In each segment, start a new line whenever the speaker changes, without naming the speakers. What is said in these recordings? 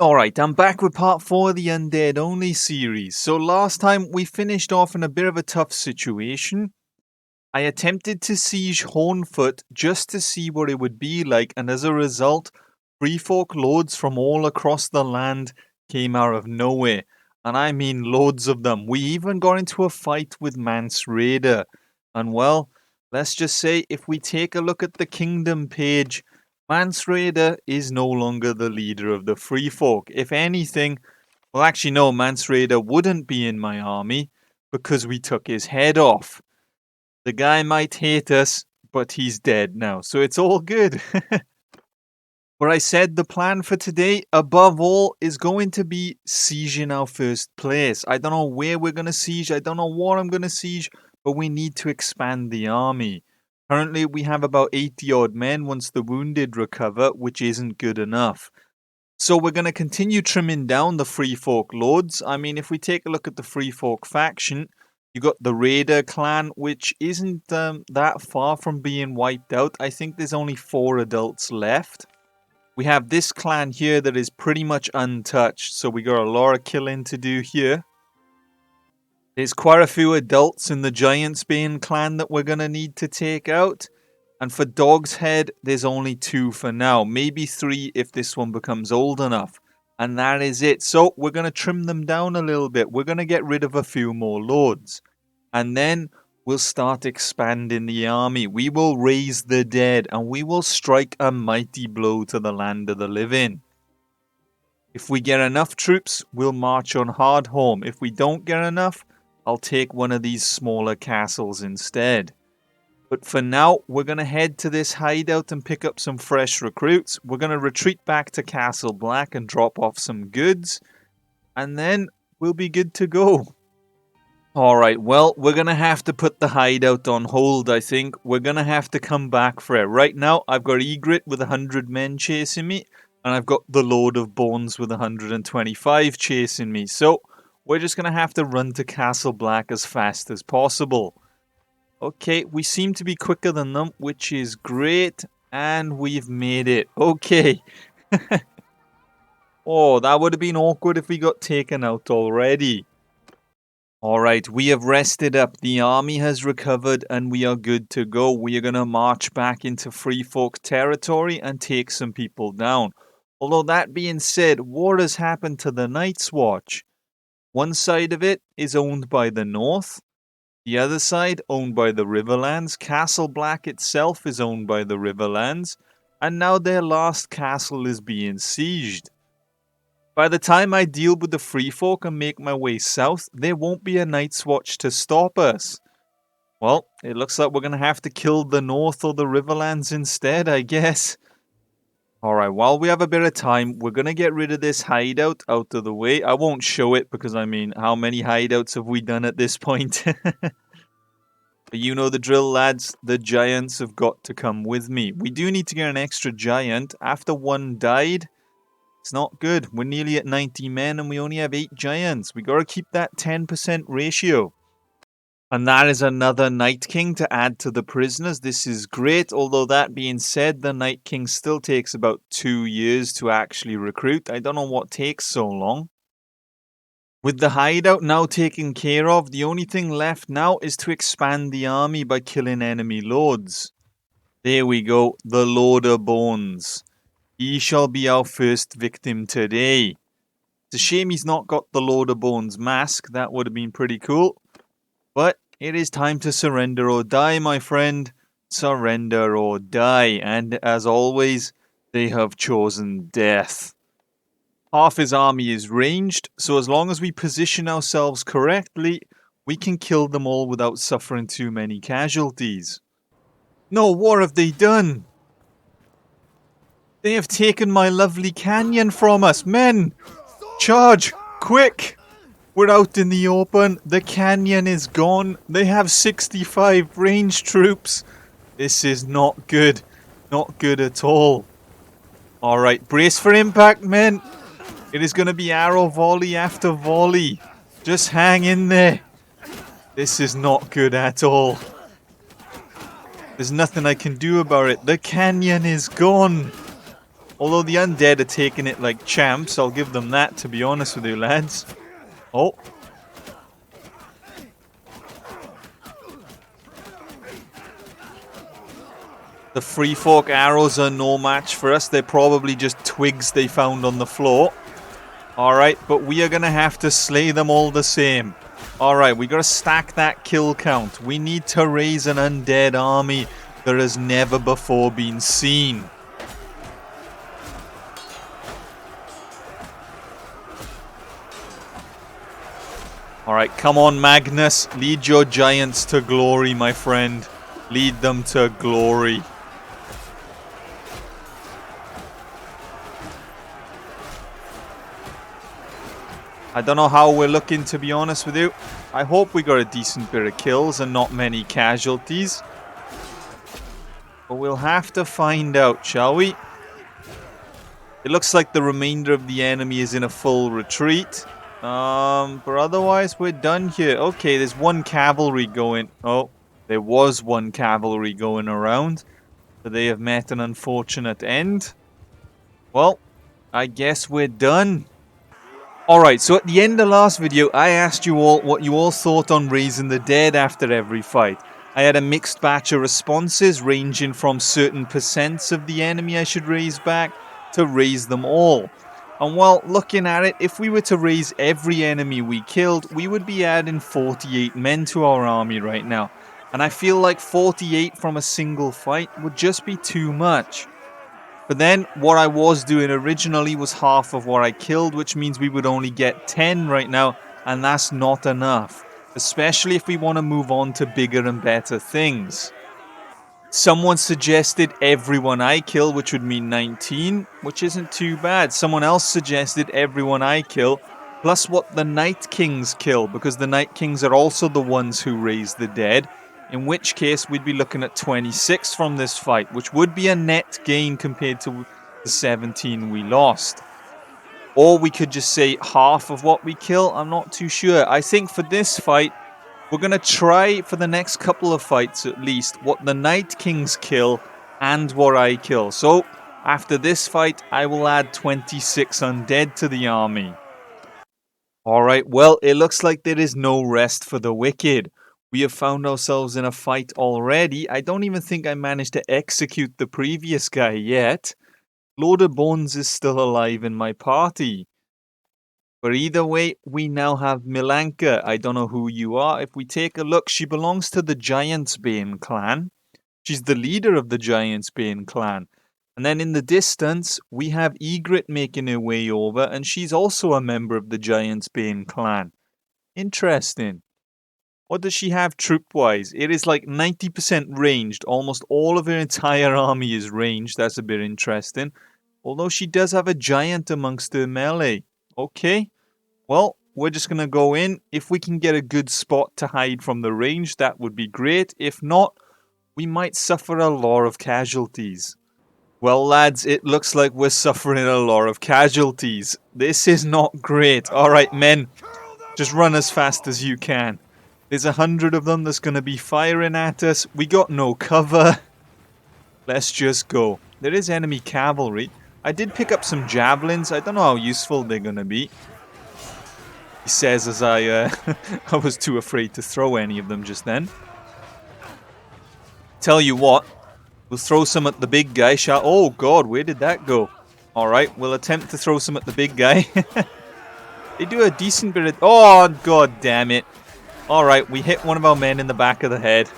Alright, I'm back with part 4 of the Undead Only series. So last time we finished off in a bit of a tough situation. I attempted to siege Hornfoot just to see what it would be like, and as a result, free folk lords from all across the land came out of nowhere. And I mean loads of them. We even got into a fight with Mance Raider. And well, let's just say if we take a look at the kingdom page, Mance Raider is no longer the leader of the free folk. If anything, well actually no, Mance Raider wouldn't be in my army because we took his head off. The guy might hate us, but he's dead now, so it's all good. But I said the plan for today, above all, is going to be sieging our first place. I don't know where we're going to siege, I don't know what I'm going to siege, but we need to expand the army. Currently, we have about 80 odd men once the wounded recover, which isn't good enough. So we're going to continue trimming down the Free Folk Lords. I mean, if we take a look at the Free Folk faction, you got the Raider clan, which isn't that far from being wiped out. I think there's only 4 adults left. We have this clan here that is pretty much untouched, so we got a lot of killing to do here. There's quite a few adults in the Giantsbane clan that we're going to need to take out. And for Dog's Head, there's only 2 for now. Maybe 3 if this one becomes old enough. And that is it. So we're going to trim them down a little bit. We're going to get rid of a few more lords. And then we'll start expanding the army. We will raise the dead. And we will strike a mighty blow to the land of the living. If we get enough troops, we'll march on Hardhome. If we don't get enough, I'll take one of these smaller castles instead. But for now, we're going to head to this hideout and pick up some fresh recruits. We're going to retreat back to Castle Black and drop off some goods. And then we'll be good to go. Alright, well, we're going to have to put the hideout on hold, I think. We're going to have to come back for it. Right now, I've got Ygritte with 100 men chasing me. And I've got the Lord of Bones with 125 chasing me. So we're just going to have to run to Castle Black as fast as possible. Okay, we seem to be quicker than them, which is great. And we've made it. Okay. Oh, that would have been awkward if we got taken out already. Alright, we have rested up. The army has recovered and we are good to go. We are going to march back into Free Folk territory and take some people down. Although that being said, what has happened to the Night's Watch? One side of it is owned by the North. The other side owned by the Riverlands. Castle Black itself is owned by the Riverlands. And now their last castle is being sieged. By the time I deal with the Free Folk and make my way south, there won't be a Night's Watch to stop us. Well, it looks like we're going to have to kill the North or the Riverlands instead, I guess. Alright, while we have a bit of time, we're going to get rid of this hideout out of the way. I won't show it because, I mean, how many hideouts have we done at this point? But you know the drill, lads. The giants have got to come with me. We do need to get an extra giant. After one died, it's not good. We're nearly at 90 men and we only have 8 giants. We got to keep that 10% ratio. And that is another Night King to add to the prisoners. This is great. Although that being said, the Night King still takes about 2 years to actually recruit. I don't know what takes so long. With the hideout now taken care of, the only thing left now is to expand the army by killing enemy lords. There we go, the Lord of Bones. He shall be our first victim today. It's a shame he's not got the Lord of Bones mask. That would have been pretty cool. But it is time to surrender or die, my friend. Surrender or die. And as always, they have chosen death. Half his army is ranged, so as long as we position ourselves correctly, we can kill them all without suffering too many casualties. No, what have they done? They have taken my lovely canyon from us. Men, charge, quick! We're out in the open. The canyon is gone. They have 65 ranged troops. This is not good. Not good at all. Alright, brace for impact, men. It is going to be arrow volley after volley. Just hang in there. This is not good at all. There's nothing I can do about it. The canyon is gone. Although the undead are taking it like champs, I'll give them that, to be honest with you, lads. Oh. The free fork arrows are no match for us. They're probably just twigs they found on the floor. Alright, but we are going to have to slay them all the same. Alright, we got to stack that kill count. We need to raise an undead army that has never before been seen. Alright, come on, Magnus. Lead your giants to glory, my friend. Lead them to glory. I don't know how we're looking, to be honest with you. I hope we got a decent bit of kills and not many casualties. But we'll have to find out, shall we? It looks like the remainder of the enemy is in a full retreat. But otherwise, we're done here. Okay, there's one cavalry going. Oh, there was one cavalry going around. So they have met an unfortunate end. Well, I guess we're done. Alright, so at the end of last video, I asked you all what you all thought on raising the dead after every fight. I had a mixed batch of responses ranging from certain percents of the enemy I should raise back to raise them all. And while looking at it, if we were to raise every enemy we killed, we would be adding 48 men to our army right now. And I feel like 48 from a single fight would just be too much. But then, what I was doing originally was half of what I killed, which means we would only get 10 right now, and that's not enough. Especially if we want to move on to bigger and better things. Someone suggested everyone I kill, which would mean 19, which isn't too bad. Someone else suggested everyone I kill, plus what the Night Kings kill, because the Night Kings are also the ones who raise the dead. In which case, we'd be looking at 26 from this fight, which would be a net gain compared to the 17 we lost. Or we could just say half of what we kill, I'm not too sure. I think for this fight, we're going to try for the next couple of fights at least what the Night Kings kill and what I kill. So, after this fight, I will add 26 undead to the army. Alright, well, it looks like there is no rest for the wicked. We have found ourselves in a fight already. I don't even think I managed to execute the previous guy yet. Lord of Bones is still alive in my party. But either way, we now have Milanka. I don't know who you are. If we take a look, she belongs to the Giantsbane clan. She's the leader of the Giantsbane clan. And then in the distance, we have Ygritte making her way over, and she's also a member of the Giantsbane clan. Interesting. What does she have troop-wise? It is like 90% ranged. Almost all of her entire army is ranged. That's a bit interesting. Although she does have a giant amongst her melee. Okay. Well, we're just going to go in. If we can get a good spot to hide from the range, that would be great. If not, we might suffer a lot of casualties. Well, lads, it looks like we're suffering a lot of casualties. This is not great. Alright, men. Just run as fast as you can. There's 100 of them that's going to be firing at us. We got no cover. Let's just go. There is enemy cavalry. I did pick up some javelins. I don't know how useful they're going to be. He says as I was too afraid to throw any of them just then. Tell you what. We'll throw some at the big guy. Oh god, where did that go? Alright, we'll attempt to throw some at the big guy. They do a decent bit of... Oh, god damn it. Alright, we hit one of our men in the back of the head.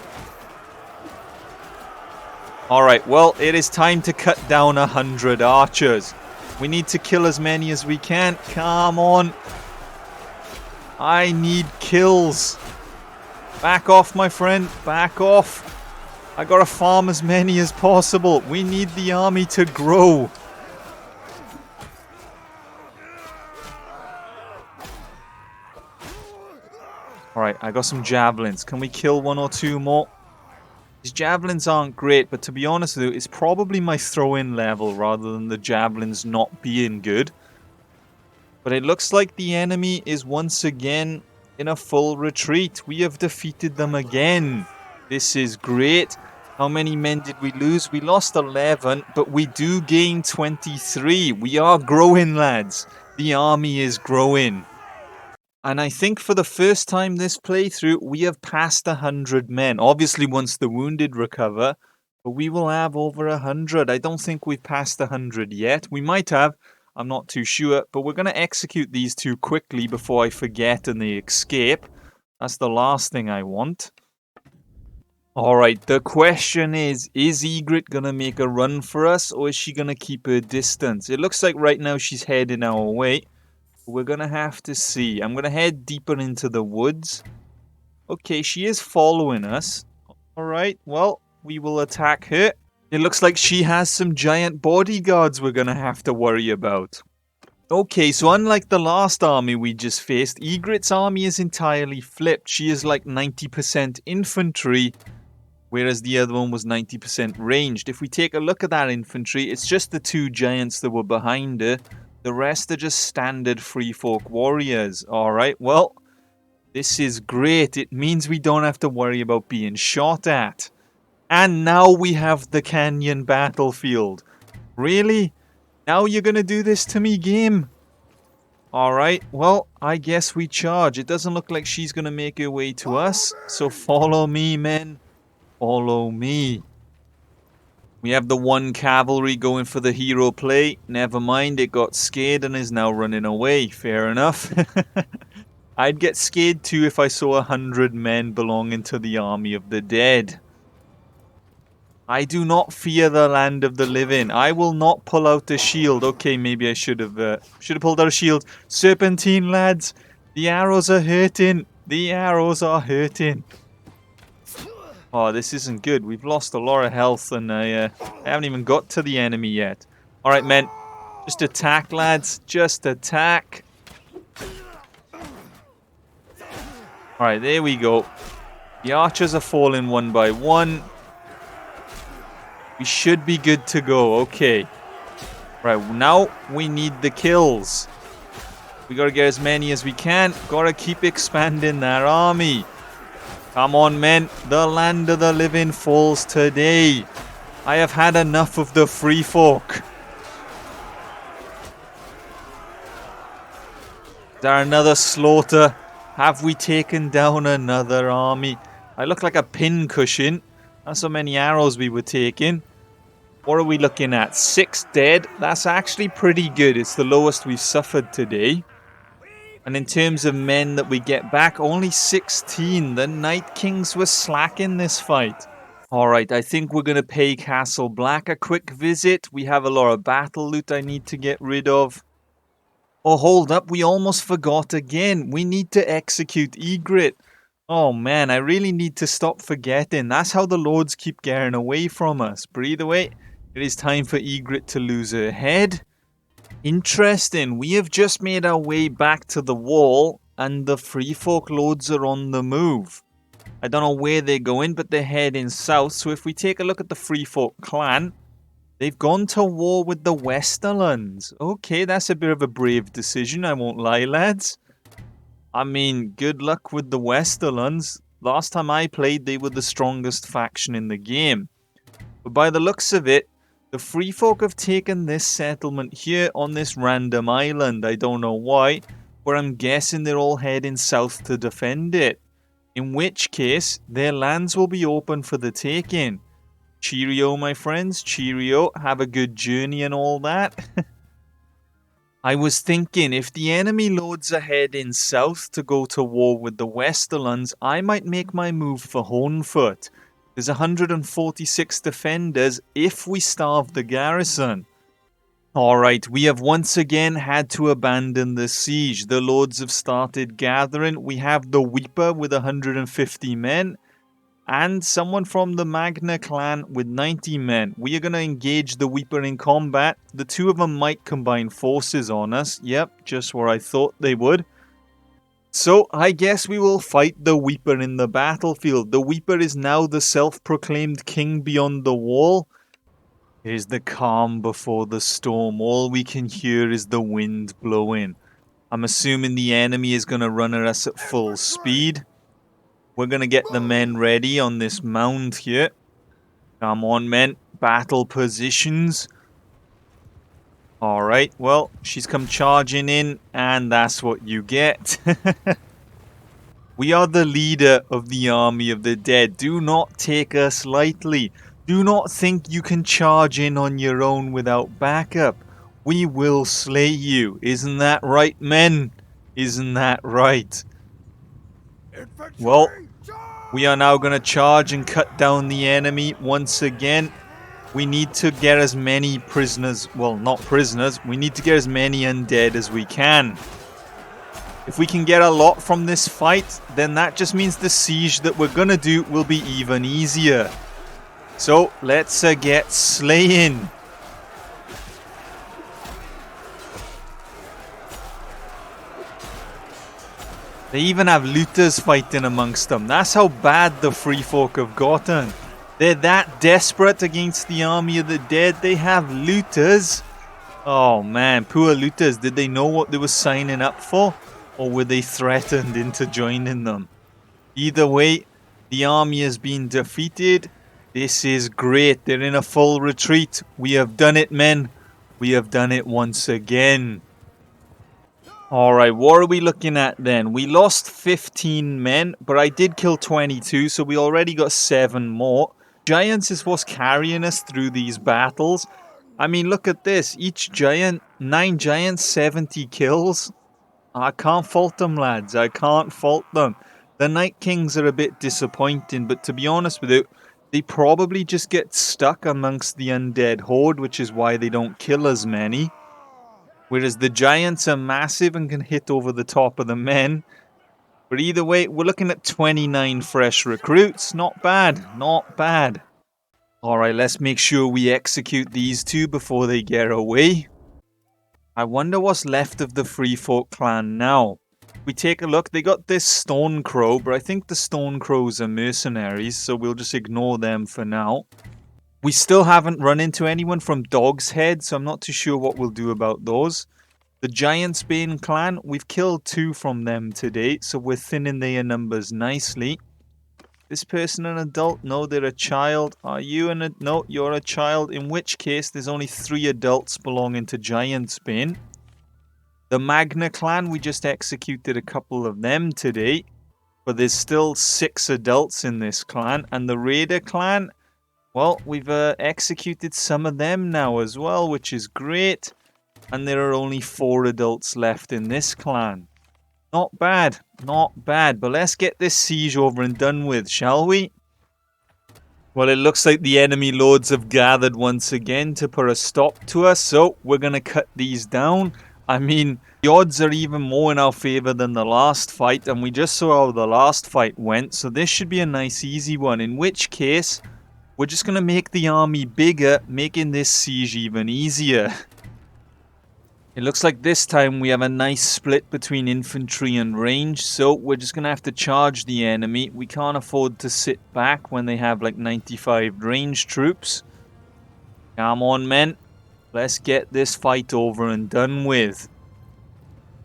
Alright, well, it is time to cut down 100 archers. We need to kill as many as we can. Come on. I need kills. Back off, my friend. Back off. I gotta farm as many as possible. We need the army to grow. Alright, I got some javelins. Can we kill one or two more? These javelins aren't great, but to be honest with you, it's probably my throw-in level rather than the javelins not being good. But it looks like the enemy is once again in a full retreat. We have defeated them again. This is great. How many men did we lose? We lost 11, but we do gain 23. We are growing, lads. The army is growing. And I think for the first time this playthrough, we have passed 100 men. Obviously, once the wounded recover, but we will have over 100. I don't think we've passed 100 yet. We might have. I'm not too sure. But we're going to execute these two quickly before I forget and they escape. That's the last thing I want. Alright, the question is Ygritte going to make a run for us, or is she going to keep her distance? It looks like right now she's heading our way. We're going to have to see. I'm going to head deeper into the woods. Okay, she is following us. Alright, well, we will attack her. It looks like she has some giant bodyguards we're going to have to worry about. Okay, so unlike the last army we just faced, Ygritte's army is entirely flipped. She is like 90% infantry, whereas the other one was 90% ranged. If we take a look at that infantry, it's just the two giants that were behind her. The rest are just standard free folk warriors. Alright, well, this is great. It means we don't have to worry about being shot at. And now we have the canyon battlefield. Really? Now you're gonna do this to me, game? Alright, well, I guess we charge. It doesn't look like she's gonna make her way to us. So follow me, men. Follow me. We have the one cavalry going for the hero play. Never mind, it got scared and is now running away. Fair enough. I'd get scared too if I saw 100 men belonging to the army of the dead. I do not fear the land of the living. I will not pull out a shield. Okay, maybe I should have pulled out a shield. Serpentine, lads. The arrows are hurting. The arrows are hurting. Oh, this isn't good. We've lost a lot of health and I haven't even got to the enemy yet. Alright, men. Just attack, lads. Just attack. Alright, there we go. The archers are falling one by one. We should be good to go. Okay. Right, now we need the kills. We gotta get as many as we can. Gotta keep expanding that army. Come on, men. The land of the living falls today. I have had enough of the free folk. Is there another slaughter? Have we taken down another army? I look like a pin cushion. That's how many arrows we were taking. What are we looking at? 6 dead? That's actually pretty good. It's the lowest we've suffered today. And in terms of men that we get back, only 16. The Night Kings were slack in this fight. Alright, I think we're going to pay Castle Black a quick visit. We have a lot of battle loot I need to get rid of. Oh, hold up. We almost forgot again. We need to execute Ygritte. Oh man, I really need to stop forgetting. That's how the lords keep getting away from us. Breathe away. It is time for Ygritte to lose her head. Interesting. We have just made our way back to the wall and the free folk lords are on the move. I don't know where they're going, but they're heading south. So if we take a look at the free folk clan, they've gone to war with the Westerlands. Okay, that's a bit of a brave decision, I won't lie, lads. I mean, good luck with the Westerlands. Last time I played, they were the strongest faction in the game. But by the looks of it, the free folk have taken this settlement here on this random island. I don't know why, but I'm guessing they're all heading south to defend it. In which case, their lands will be open for the taking. Cheerio, my friends. Cheerio. Have a good journey and all that. I was thinking, if the enemy lords are heading south to go to war with the Westerlands, I might make my move for Hornfoot. There's 146 defenders if we starve the garrison. Alright, we have once again had to abandon the siege. The lords have started gathering. We have the Weeper with 150 men. And someone from the Magna clan with 90 men. We are going to engage the Weeper in combat. The two of them might combine forces on us. Yep, just where I thought they would. So, I guess we will fight the Weeper in the battlefield. The Weeper is now the self-proclaimed king beyond the wall. Here's the calm before the storm. All we can hear is the wind blowing. I'm assuming the enemy is going to run at us at full speed. We're going to get the men ready on this mound here. Come on, men. Battle positions. Alright, well, she's come charging in, and that's what you get. We are the leader of the army of the dead. Do not take us lightly. Do not think you can charge in on your own without backup. We will slay you. Isn't that right, men? Isn't that right? Well, we are now going to charge and cut down the enemy once again. We need to get as many prisoners, well, not prisoners, we need to get as many undead as we can. If we can get a lot from this fight, then that just means the siege that we're gonna do will be even easier. So, let's get slaying. They even have looters fighting amongst them. That's how bad the free folk have gotten. They're that desperate against the army of the dead. They have looters. Oh man, poor looters. Did they know what they were signing up for? Or were they threatened into joining them? Either way, the army has been defeated. This is great. They're in a full retreat. We have done it, men. We have done it once again. Alright, what are we looking at then? We lost 15 men, but I did kill 22, so we already got 7 more. Giants is what's carrying us through these battles. I mean, look at this. Each giant, 9 giants, 70 kills. I can't fault them, lads. I can't fault them. The Night Kings are a bit disappointing, but to be honest with you, they probably just get stuck amongst the undead horde, which is why they don't kill as many. Whereas the giants are massive and can hit over the top of the men. But either way, we're looking at 29 fresh recruits. Not bad. Not bad. Alright, let's make sure we execute these 2 before they get away. I wonder what's left of the Free Folk clan now. If we take a look, they got this Stone Crow, but I think the Stone Crows are mercenaries, so we'll just ignore them for now. We still haven't run into anyone from Dog's Head, so I'm not too sure what we'll do about those. The Giantsbane clan, we've killed 2 from them today, so we're thinning their numbers nicely. This person an adult? No, they're a child. Are you an adult? No, you're a child. In which case, there's only 3 adults belonging to Giantsbane. The Magna clan, we just executed a couple of them today. But there's still 6 adults in this clan. And the Raider clan, well, we've executed some of them now as well, which is great. And there are only 4 adults left in this clan. Not bad, not bad. But let's get this siege over and done with, shall we? Well, it looks like the enemy lords have gathered once again to put a stop to us. So we're going to cut these down. I mean, the odds are even more in our favor than the last fight. And we just saw how the last fight went. So this should be a nice, easy one. In which case, we're just going to make the army bigger, making this siege even easier. It looks like this time we have a nice split between infantry and range, so we're just going to have to charge the enemy. We can't afford to sit back when they have like 95 range troops. Come on, men. Let's get this fight over and done with.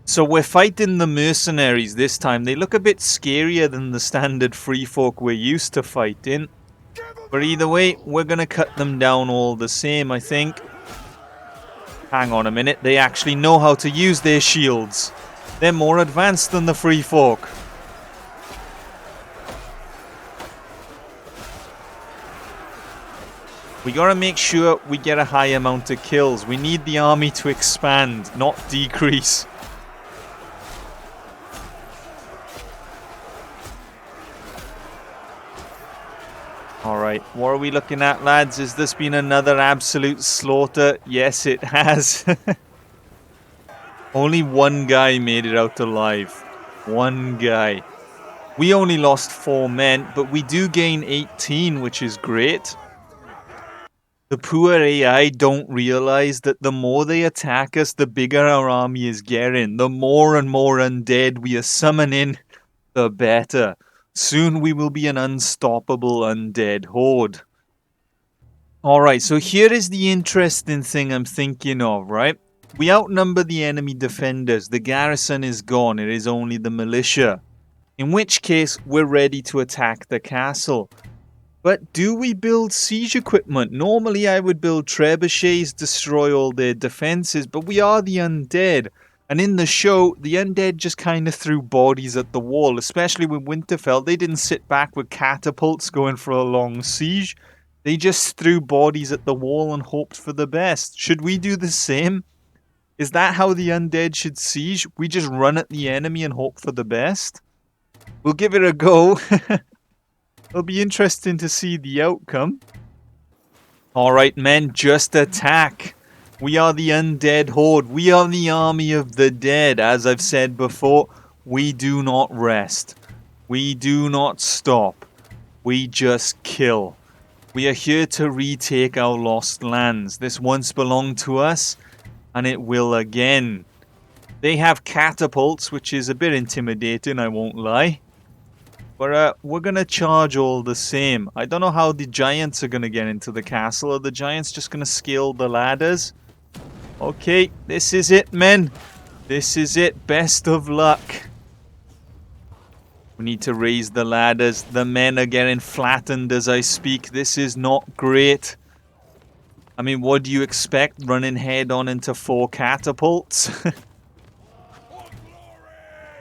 So we're fighting the mercenaries this time. They look a bit scarier than the standard free folk we're used to fighting. But either way, we're going to cut them down all the same, I think. Hang on a minute, they actually know how to use their shields. They're more advanced than the free folk. We gotta make sure we get a high amount of kills. We need the army to expand, not decrease. Alright, what are we looking at, lads? Has this been another absolute slaughter? Yes, it has. Only one guy made it out alive. One guy. We only lost 4 men, but we do gain 18, which is great. The poor AI don't realize that the more they attack us, the bigger our army is getting. The more and more undead we are summoning, the better. Soon we will be an unstoppable undead horde. Alright, so here is the interesting thing I'm thinking of, right? We outnumber the enemy defenders. The garrison is gone. It is only the militia. In which case, we're ready to attack the castle. But do we build siege equipment? Normally I would build trebuchets, destroy all their defenses, but we are the undead. And in the show, the undead just kind of threw bodies at the wall, especially with Winterfell. They didn't sit back with catapults going for a long siege. They just threw bodies at the wall and hoped for the best. Should we do the same? Is that how the undead should siege? We just run at the enemy and hope for the best? We'll give it a go. It'll be interesting to see the outcome. Alright men, just attack. We are the undead horde. We are the army of the dead. As I've said before, we do not rest. We do not stop. We just kill. We are here to retake our lost lands. This once belonged to us, and it will again. They have catapults, which is a bit intimidating, I won't lie. But we're going to charge all the same. I don't know how the giants are going to get into the castle. Are the giants just going to scale the ladders? Okay, this is it, men. This is it. Best of luck. We need to raise the ladders. The men are getting flattened as I speak. This is not great. I mean, what do you expect? Running head on into 4 catapults?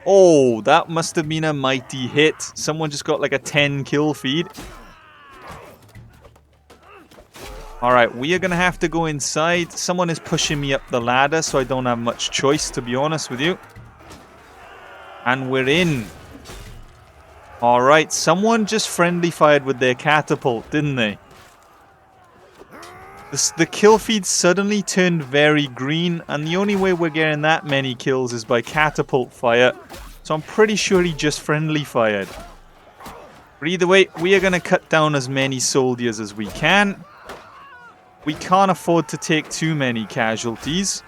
Oh, that must have been a mighty hit. Someone just got like a 10 kill feed. Alright, we are going to have to go inside. Someone is pushing me up the ladder, so I don't have much choice, to be honest with you. And we're in. Alright, someone just friendly fired with their catapult, didn't they? The kill feed suddenly turned very green, and the only way we're getting that many kills is by catapult fire. So I'm pretty sure he just friendly fired. But either way, we are going to cut down as many soldiers as we can. We can't afford to take too many casualties.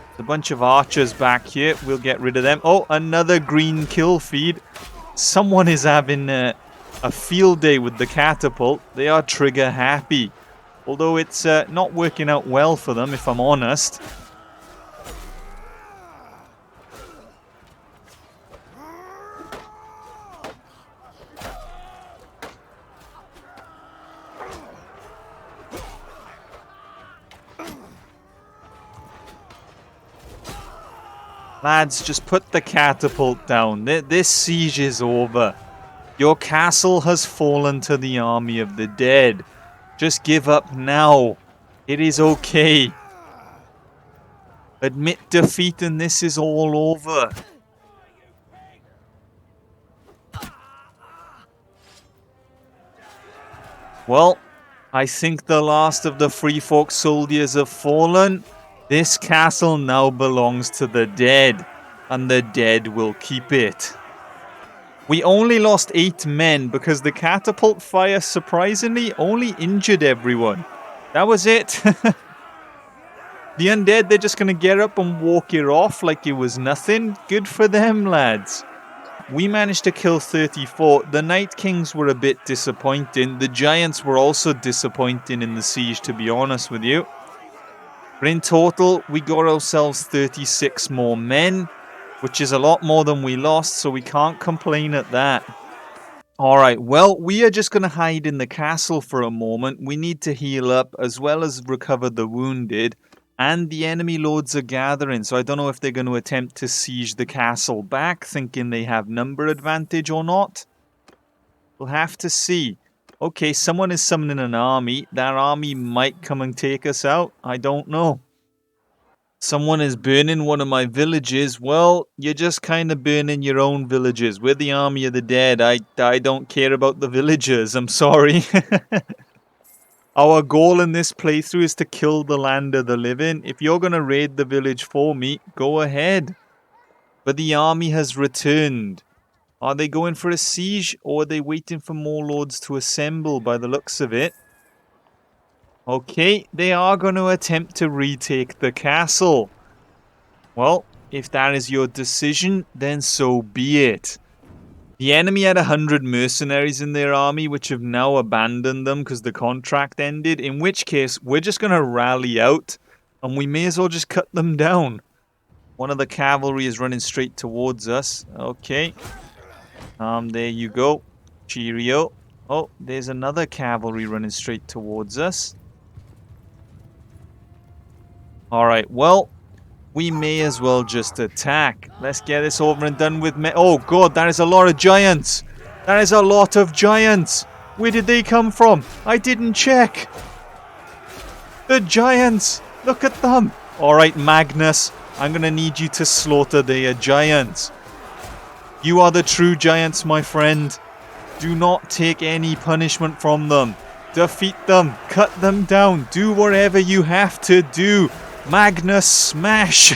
There's a bunch of archers back here. We'll get rid of them. Oh, another green kill feed. Someone is having a field day with the catapult. They are trigger happy. Although it's not working out well for them, if I'm honest. Lads, just put the catapult down. This siege is over. Your castle has fallen to the army of the dead. Just give up now. It is okay. Admit defeat and this is all over. Well, I think the last of the Free Folk soldiers have fallen. This castle now belongs to the dead, and the dead will keep it. We only lost 8 men because the catapult fire surprisingly only injured everyone. That was it. The undead, they're just going to get up and walk it off like it was nothing. Good for them, lads. We managed to kill 34. The Night Kings were a bit disappointing. The Giants were also disappointing in the siege, to be honest with you. But in total, we got ourselves 36 more men, which is a lot more than we lost, so we can't complain at that. Alright, well, we are just going to hide in the castle for a moment. We need to heal up, as well as recover the wounded. And the enemy lords are gathering, so I don't know if they're going to attempt to siege the castle back, thinking they have number advantage or not. We'll have to see. Okay, someone is summoning an army. That army might come and take us out. I don't know. Someone is burning one of my villages. Well, you're just kind of burning your own villages. We're the army of the dead. I don't care about the villagers. I'm sorry. Our goal in this playthrough is to kill the land of the living. If you're going to raid the village for me, go ahead. But the army has returned. Are they going for a siege, or are they waiting for more lords to assemble by the looks of it? Okay, they are going to attempt to retake the castle. Well, if that is your decision, then so be it. The enemy had 100 mercenaries in their army, which have now abandoned them because the contract ended. In which case, we're just going to rally out, and we may as well just cut them down. One of the cavalry is running straight towards us. Okay. There you go. Cheerio. Oh, there's another cavalry running straight towards us. Alright, well, we may as well just attack. Let's get this over and done with. Oh god, that is a lot of giants. That is a lot of giants. Where did they come from? I didn't check. The giants. Look at them. Alright, Magnus. I'm going to need you to slaughter their giants. You are the true giants, my friend. Do not take any punishment from them. Defeat them. Cut them down. Do whatever you have to do. Magnus, smash!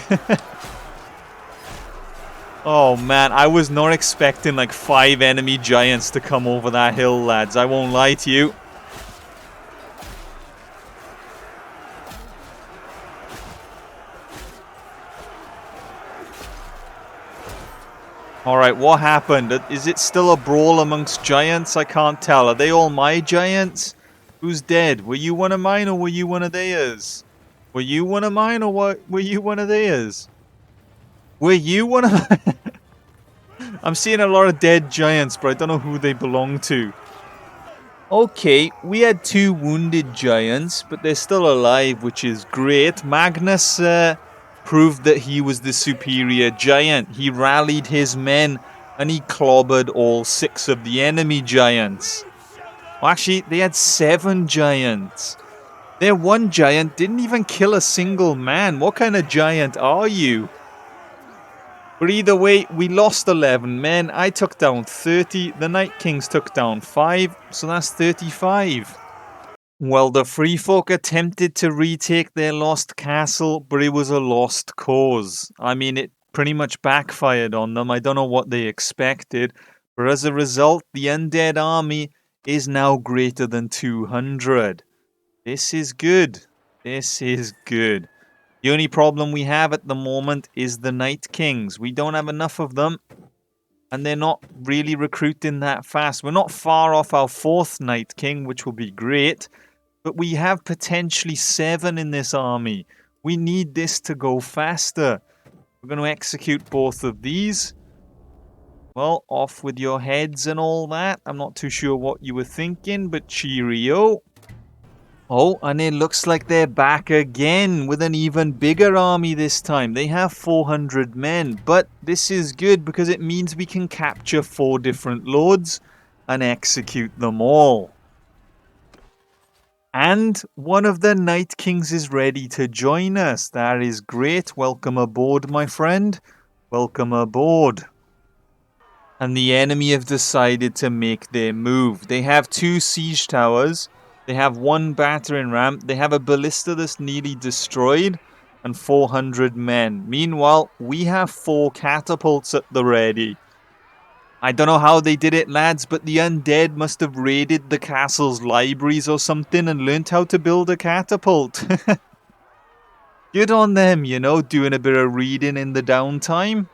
Oh man, I was not expecting like 5 enemy giants to come over that hill, lads. I won't lie to you. Alright, what happened? Is it still a brawl amongst giants? I can't tell. Are they all my giants? Who's dead? Were you one of mine or were you one of theirs? Were you one of mine or were you one of theirs? Were you one of mine? I'm seeing a lot of dead giants, but I don't know who they belong to. Okay, we had 2 wounded giants, but they're still alive, which is great. Magnus proved that he was the superior giant. He rallied his men and he clobbered all 6 of the enemy giants. Well, actually, they had 7 giants. Their one giant didn't even kill a single man. What kind of giant are you? But either way, we lost 11 men. I took down 30. The Night Kings took down 5. So that's 35. Well, the Free Folk attempted to retake their lost castle, but it was a lost cause. I mean, it pretty much backfired on them. I don't know what they expected. But as a result, the Undead army is now greater than 200. This is good. This is good. The only problem we have at the moment is the Night Kings. We don't have enough of them. And they're not really recruiting that fast. We're not far off our 4th Night King, which will be great. But we have potentially 7 in this army. We need this to go faster. We're going to execute both of these. Well, off with your heads and all that. I'm not too sure what you were thinking, but cheerio. Oh, and it looks like they're back again with an even bigger army this time. They have 400 men, but this is good because it means we can capture 4 different lords and execute them all. And one of the Night Kings is ready to join us. That is great. Welcome aboard, my friend. Welcome aboard. And the enemy have decided to make their move. They have 2 siege towers. They have 1 battering ram. They have a ballista that's nearly destroyed. And 400 men. Meanwhile, we have 4 catapults at the ready. I don't know how they did it, lads, but the Undead must have raided the castle's libraries or something and learnt how to build a catapult. Good on them, you know, doing a bit of reading in the downtime.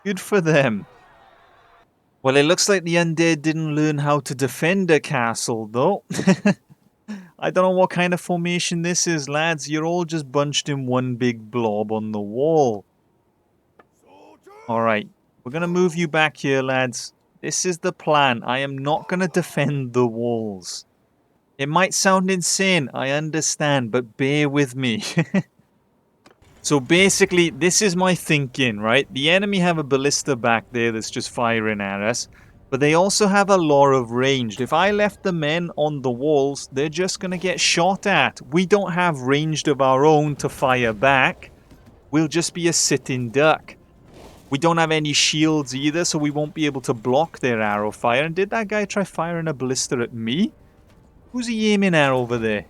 Good for them. Well, it looks like the Undead didn't learn how to defend a castle, though. I don't know what kind of formation this is, lads. You're all just bunched in one big blob on the wall. Alright, we're going to move you back here, lads. This is the plan. I am not going to defend the walls. It might sound insane, I understand, but bear with me. So basically, this is my thinking, right? The enemy have a ballista back there that's just firing at us. But they also have a lot of range. If I left the men on the walls, they're just going to get shot at. We don't have ranged of our own to fire back. We'll just be a sitting duck. We don't have any shields either, so we won't be able to block their arrow fire. And did that guy try firing a ballista at me? Who's he aiming at over there?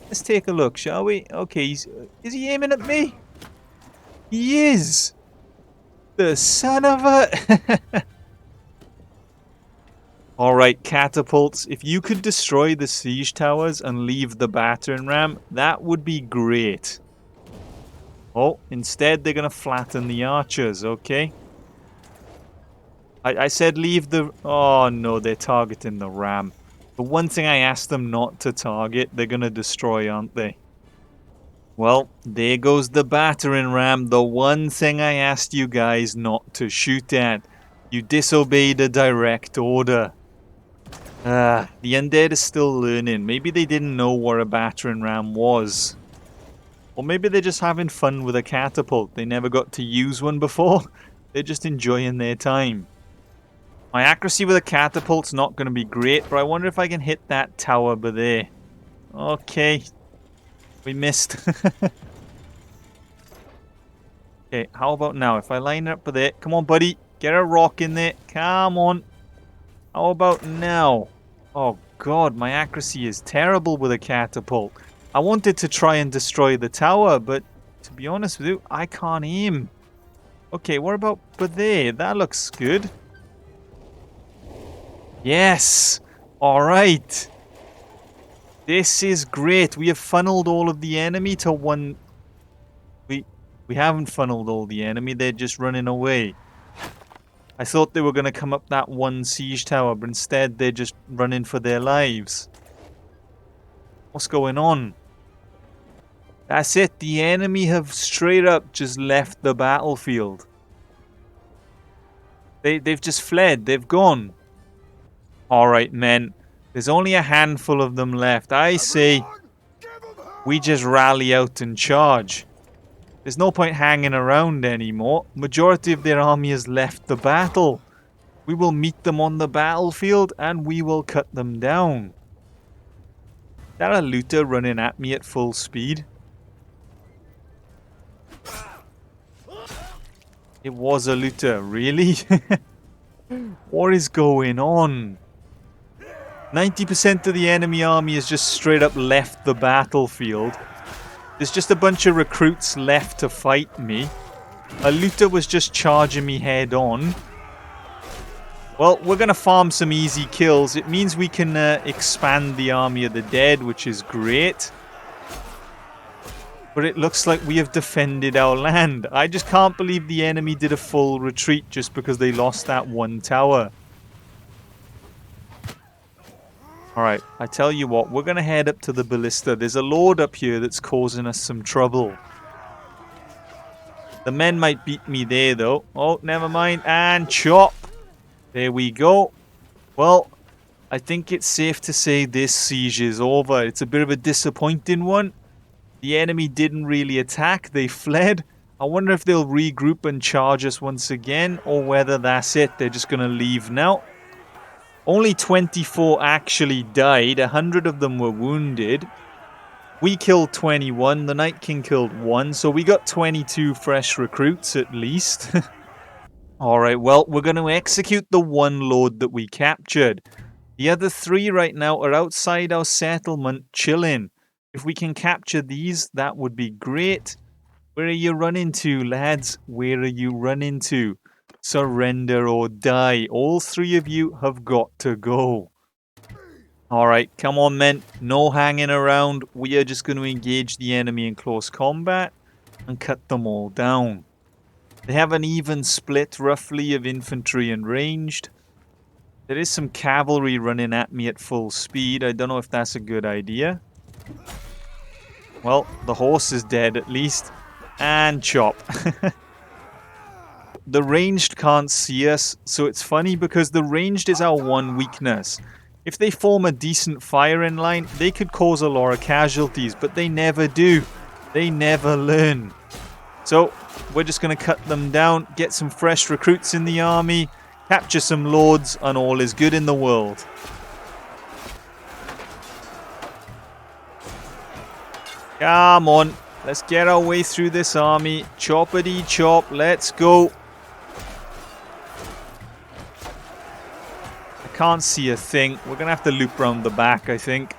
Let's take a look, shall we? Okay, is he aiming at me? He is! The son of a... Alright, catapults. If you could destroy the siege towers and leave the battering ram, that would be great. Oh, instead they're going to flatten the archers, okay? I said leave the... Oh no, they're targeting the ram. The one thing I asked them not to target, they're going to destroy, aren't they? Well, there goes the battering ram. The one thing I asked you guys not to shoot at. You disobeyed a direct order. The Undead is still learning. Maybe they didn't know what a battering ram was. Or maybe they're just having fun with a catapult. They never got to use one before. They're just enjoying their time. My accuracy with a catapult's not going to be great, but I wonder if I can hit that tower by there. Okay. We missed. Okay, how about now? If I line it up by there. Come on, buddy. Get a rock in there. Come on. How about now? Oh, God. My accuracy is terrible with a catapult. I wanted to try and destroy the tower, but to be honest with you, I can't aim. Okay, what about by there? That looks good. Yes! Alright. This is great. We have funneled all of the enemy to one... We haven't funneled all the enemy. They're just running away. I thought they were going to come up that one siege tower, but instead they're just running for their lives. What's going on? That's it. The enemy have straight up just left the battlefield. They've just fled. They've gone. Alright, men. There's only a handful of them left. I say we just rally out and charge. There's no point hanging around anymore. Majority of their army has left the battle. We will meet them on the battlefield and we will cut them down. Is that a looter running at me at full speed? It was a looter, really? What is going on? 90% of the enemy army has just straight up left the battlefield. There's just a bunch of recruits left to fight me. A looter was just charging me head on. Well, we're going to farm some easy kills. It means we can expand the army of the dead, which is great. But it looks like we have defended our land. I just can't believe the enemy did a full retreat just because they lost that one tower. Alright, I tell you what, we're going to head up to the ballista. There's a lord up here that's causing us some trouble. The men might beat me there, though. Oh, never mind. And chop. There we go. Well, I think it's safe to say this siege is over. It's a bit of a disappointing one. The enemy didn't really attack. They fled. I wonder if they'll regroup and charge us once again, or whether that's it. They're just going to leave now. Only 24 actually died. 100 of them were wounded. We killed 21. The Night King killed 1. So we got 22 fresh recruits at least. Alright, well, we're going to execute the one lord that we captured. The other 3 right now are outside our settlement chilling. If we can capture these, that would be great. Where are you running to, lads? Where are you running to? Surrender or die. All 3 of you have got to go. Alright, come on, men. No hanging around. We are just going to engage the enemy in close combat and cut them all down. They have an even split, roughly, of infantry and ranged. There is some cavalry running at me at full speed. I don't know if that's a good idea. Well, the horse is dead at least. And chop. The ranged can't see us, so it's funny because the ranged is our one weakness. If they form a decent firing line, they could cause a lot of casualties, but they never do. They never learn. So, we're just going to cut them down, get some fresh recruits in the army, capture some lords, and all is good in the world. Come on, let's get our way through this army. Choppity chop, let's go. Can't see a thing. We're gonna have to loop around the back, I think.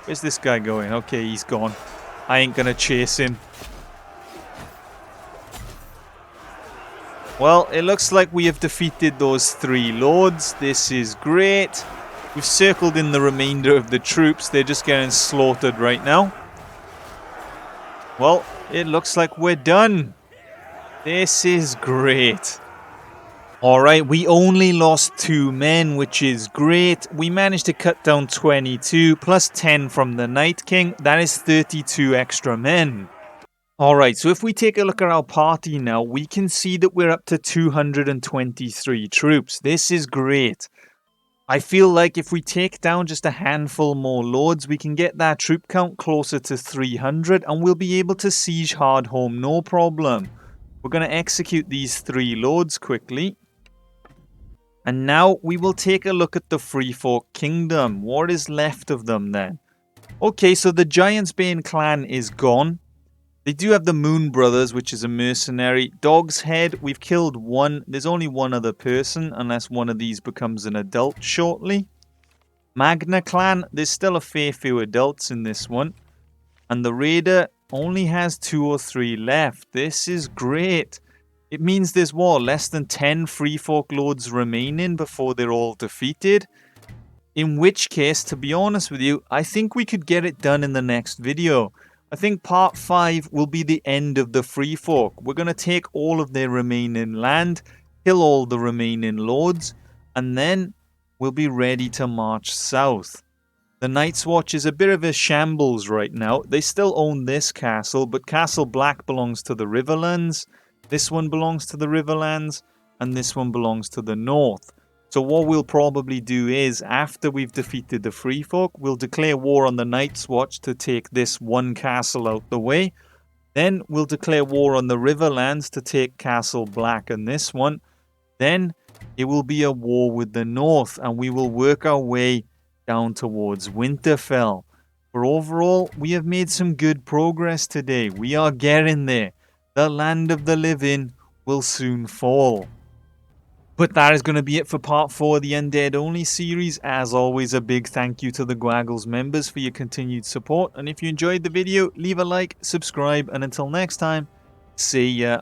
Where's this guy going? Okay, he's gone. I ain't gonna chase him. Well, it looks like we have defeated those 3 lords. This is great. We've circled in the remainder of the troops. They're just getting slaughtered right now. Well, it looks like we're done. This is great. Alright, we only lost 2 men, which is great. We managed to cut down 22, plus 10 from the Night King. That is 32 extra men. Alright, so if we take a look at our party now, we can see that we're up to 223 troops. This is great. I feel like if we take down just a handful more lords, we can get that troop count closer to 300 and we'll be able to siege Hardhome no problem. We're going to execute these 3 lords quickly. And now we will take a look at the Freefolk Kingdom. What is left of them then? Okay, so the Giantsbane clan is gone. They do have the Moon Brothers, which is a mercenary. Dog's Head, we've killed one. There's only one other person, unless one of these becomes an adult shortly. Magna Clan, there's still a fair few adults in this one. And the Raider only has 2 or 3 left. This is great. It means there's what, less than 10 Freefolk Lords remaining before they're all defeated. In which case, to be honest with you, I think we could get it done in the next video. I think part 5 will be the end of the Freefolk. We're going to take all of their remaining land, kill all the remaining lords, and then we'll be ready to march south. The Night's Watch is a bit of a shambles right now. They still own this castle, but Castle Black belongs to the Riverlands. This one belongs to the Riverlands, and this one belongs to the North. So what we'll probably do is, after we've defeated the Freefolk, we'll declare war on the Night's Watch to take this one castle out the way. Then we'll declare war on the Riverlands to take Castle Black and this one. Then it will be a war with the North, and we will work our way down towards Winterfell. For overall, we have made some good progress today. We are getting there. The land of the living will soon fall. But that is going to be it for part 4 of the Undead Only series. As always, a big thank you to the Gwaggles members for your continued support. And if you enjoyed the video, leave a like, subscribe, and until next time, see ya.